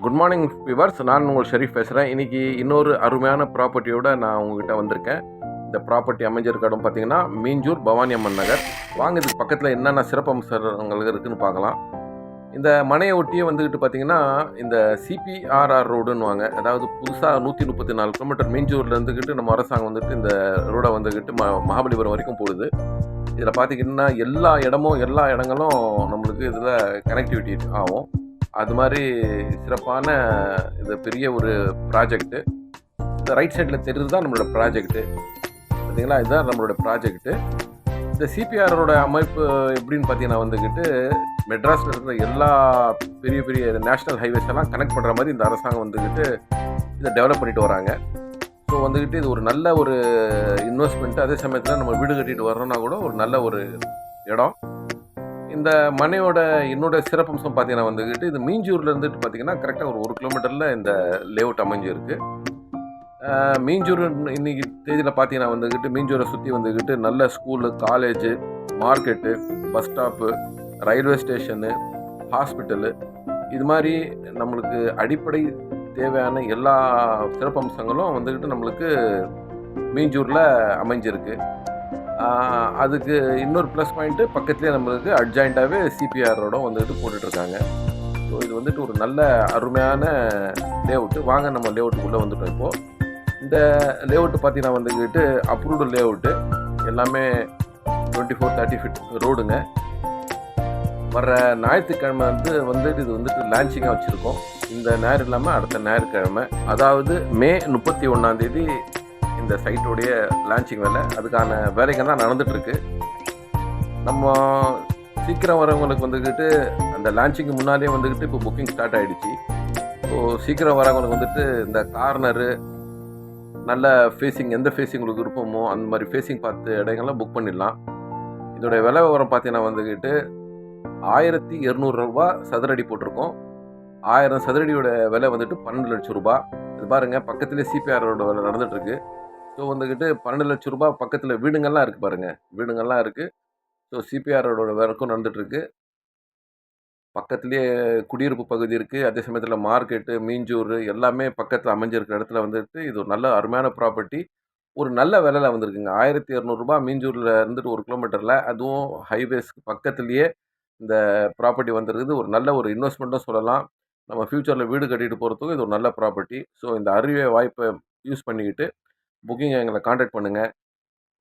Good morning viewers. நான் உங்கள் ஷெரீஃப் பேசுகிறேன். இன்றைக்கி இன்னொரு அருமையான ப்ராப்பர்ட்டியோடு நான் உங்ககிட்ட வந்திருக்கேன். இந்த ப்ராப்பர்ட்டி அமைஞ்சிருக்க இடம் பார்த்தீங்கன்னா மீஞ்சூர் பவானி அம்மன் நகர். வாங்க, இதுக்கு பக்கத்தில் என்னென்ன சிறப்பம்சங்கள் இருக்குதுன்னு பார்க்கலாம். இந்த மனையை ஒட்டியே வந்துக்கிட்டு பார்த்தீங்கன்னா இந்த சிபிஆர்ஆர் ரோடுன்னுவாங்க. அதாவது புதுசாக 134 கிலோமீட்டர் மீஞ்சூரில் இருந்துக்கிட்டு நம்ம அரசாங்கம் வந்துட்டு இந்த ரோடை வந்துக்கிட்டு மகாபலிபுரம் வரைக்கும் போடுது. இதில் பார்த்தீங்கன்னா எல்லா இடங்களும் நம்மளுக்கு இதில் கனெக்டிவிட்டி ஆகும். அது மாதிரி சிறப்பான இது பெரிய ஒரு ப்ராஜெக்ட்டு. இந்த ரைட் சைடில் தெரியுது தான் நம்மளோட ப்ராஜெக்ட்டு. பார்த்தீங்களா, இதுதான் நம்மளோட ப்ராஜெக்ட்டு. இந்த சிபிஆரோட அமைப்பு எப்படின்னு பார்த்தீங்கன்னா வந்துக்கிட்டு மெட்ராஸில் இருக்கிற எல்லா பெரிய பெரிய நேஷ்னல் ஹைவேஸ் எல்லாம் கனெக்ட் பண்ணுற மாதிரி இந்த அரசாங்கம் வந்துக்கிட்டு இதை டெவலப் பண்ணிட்டு வராங்க. ஸோ வந்துக்கிட்டு இது ஒரு நல்ல ஒரு இன்வெஸ்ட்மெண்ட்டு. அதே சமயத்தில் நம்ம வீடு கட்டிட்டு வரோன்னா கூட ஒரு நல்ல ஒரு இடம். இந்த மனையோட என்னோட சிறப்பம்சம் பார்த்தீங்கன்னா வந்துக்கிட்டு இது மீஞ்சூரில் இருந்துட்டு பார்த்தீங்கன்னா கரெக்டாக ஒரு கிலோமீட்டரில் இந்த லேஅவுட் அமைஞ்சிருக்கு. மீஞ்சூர் இன்னைக்கு தேதியில் பார்த்தீங்கன்னா வந்துக்கிட்டு மீஞ்சூரை சுற்றி வந்துக்கிட்டு நல்ல school, college, market, bus stop, railway station, hospital, இது மாதிரி நம்மளுக்கு அடிப்படை தேவையான எல்லா சிறப்பம்சங்களும் வந்துக்கிட்டு நம்மளுக்கு மீஞ்சூரில் அமைஞ்சிருக்கு. அதுக்கு இன்னொரு ப்ளஸ் பாயிண்ட்டு பக்கத்துலேயே நம்மளுக்கு அட்ஜாயிண்ட்டாகவே சிபிஆரோட வந்துட்டு போட்டுட்ருக்காங்க. ஸோ இது வந்துட்டு ஒரு நல்ல அருமையான லேஅவுட்டு. வாங்க நம்ம லேஅவுட்டுக்குள்ளே வந்துட்டோம். இப்போது இந்த லேஅவுட்டு பார்த்தீங்கன்னா வந்துக்கிட்டு அப்ரூவ்டு லேஅவுட்டு. எல்லாமே 24-30 ஃபீட் ரோடுங்க. வர ஞாயிற்றுக்கிழமை வந்துட்டு இது வந்துட்டு லான்ச்சிங்காக வச்சுருக்கோம். இந்த ஞாயிறு இல்லாமல் அடுத்த ஞாயிற்றுக்கிழமை, அதாவது மே 31 இந்த சைட்டோடைய லான்ச்சிங் வேலை. அதுக்கான வேலைகள் தான் நடந்துகிட்ருக்கு. நம்ம சீக்கிரம் வரவங்களுக்கு வந்துக்கிட்டு அந்த லான்ச்சிங்கு முன்னாலே வந்துக்கிட்டு இப்போ புக்கிங் ஸ்டார்ட் ஆகிடுச்சு. ஸோ சீக்கிரம் வரவங்களுக்கு வந்துட்டு இந்த கார்னரு நல்ல ஃபேஸிங், எந்த ஃபேஸிங் உங்களுக்கு விருப்பமோ அந்த மாதிரி ஃபேஸிங் பார்த்து இடங்கள்லாம் புக் பண்ணிடலாம். இதோடைய விலை விவரம் பார்த்தீங்கன்னா வந்துக்கிட்டு 1200 ரூபா சதுரடி போட்டிருக்கோம். 1000 சதுரடியோட விலை வந்துட்டு 12 லட்சம் ரூபா. இது பாருங்கள், பக்கத்துலேயே சிபிஆரோட வேலை நடந்துகிட்ருக்கு. ஸோ வந்துக்கிட்டு 12 லட்சம் ரூபா பக்கத்தில் வீடுங்கள்லாம் இருக்குது பாருங்கள், வீடுங்கள்லாம் இருக்குது. ஸோ சிபிஆரோட ஒர்க்கும் நடந்துகிட்ருக்கு. பக்கத்துலேயே குடியிருப்பு பகுதி இருக்குது. அதே சமயத்தில் மார்க்கெட்டு, மீஞ்சூர் எல்லாமே பக்கத்தில் அமைஞ்சிருக்கிற இடத்துல வந்துட்டு இது ஒரு நல்ல அருமையான ப்ராப்பர்ட்டி. ஒரு நல்ல விலையில் வந்திருக்குங்க. 1200 ரூபா மீஞ்சூரில் இருந்துட்டு 1 கிலோமீட்டரில், அதுவும் ஹைவேஸ்க்கு பக்கத்துலேயே இந்த ப்ராப்பர்ட்டி வந்துருக்குது. ஒரு நல்ல ஒரு இன்வெஸ்ட்மெண்ட்டும் சொல்லலாம். நம்ம ஃப்யூச்சரில் வீடு கட்டிட்டு போகிறதுக்கும் இது ஒரு நல்ல ப்ராப்பர்ட்டி. ஸோ இந்த அரிய வாய்ப்பை யூஸ் பண்ணிக்கிட்டு புக்கிங்கை எங்களை காண்டாக்ட் பண்ணுங்கள்.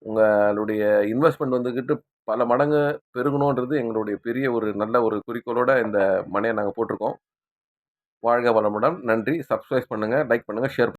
உங்களுடைய இன்வெஸ்ட்மெண்ட் வந்துக்கிட்டு பல மடங்கு பெருகணுன்றது எங்களுடைய பெரிய ஒரு நல்ல ஒரு குறிக்கோளோடு இந்த மனையை நாங்கள் போட்டிருக்கோம். வாழ்க வளமுடன். நன்றி. சப்ஸ்கிரைப் பண்ணுங்கள், லைக் பண்ணுங்கள், ஷேர்